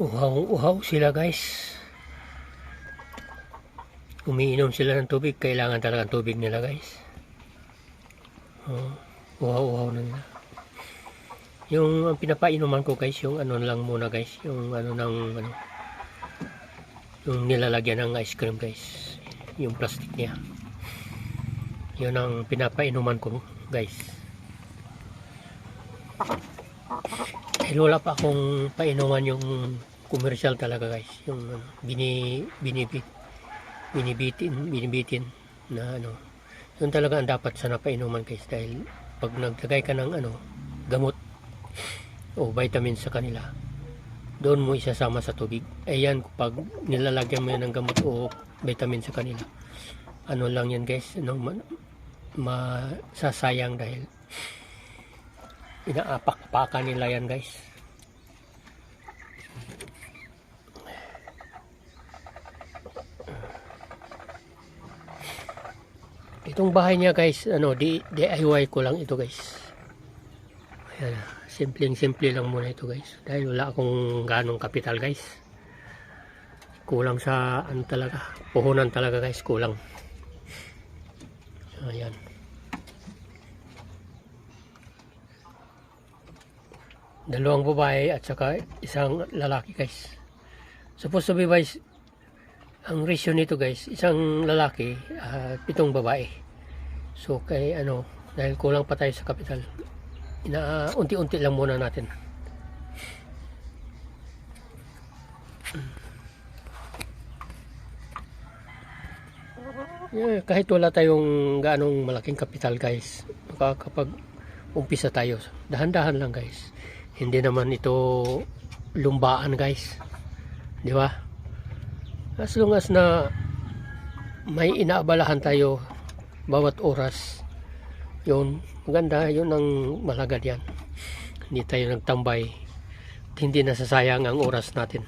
Uhaw sila guys. Umiinom sila ng tubig. Kailangan talaga ng tubig nila guys. Uhaw na nila. Yung pinapainuman ko guys, yung ano lang muna guys, yung yung nilalagyan ng ice cream guys, yung plastic niya, yun ang pinapainuman ko guys. Dahil wala pa akong painuman yung commercial talaga guys, yung binibitin na yun talaga ang dapat sana painuman guys. Dahil pag naglagay ka ng gamot o vitamin sa kanila, doon mo isasama sa tubig. Ayan, pag nilalagyan mo yan ng gamot o vitamin sa kanila, lang yan guys, masasayang dahil inaapak-pakan nila yan guys. Itong bahay niya guys, DIY ko lang ito guys. Ayan, simple lang muna ito guys. Dahil wala akong ganong kapital guys. Kulang sa talaga, puhunan talaga guys, kulang. Ayan. Dalawang babae at saka isang lalaki guys. Supposed to be guys, ang ratio nito guys, isang lalaki, 7 babae. So dahil kulang pa tayo sa kapital, unti-unti lang muna natin. Kahit wala tayong ganong malaking kapital guys, kapag umpisa tayo, dahan-dahan lang guys. Hindi naman ito lumbaan guys, di ba? As long as na may inaabalahan tayo bawat oras, yun maganda, yun ang malaga diyan. Hindi tayo nagtambay, hindi nasasayang ang oras natin.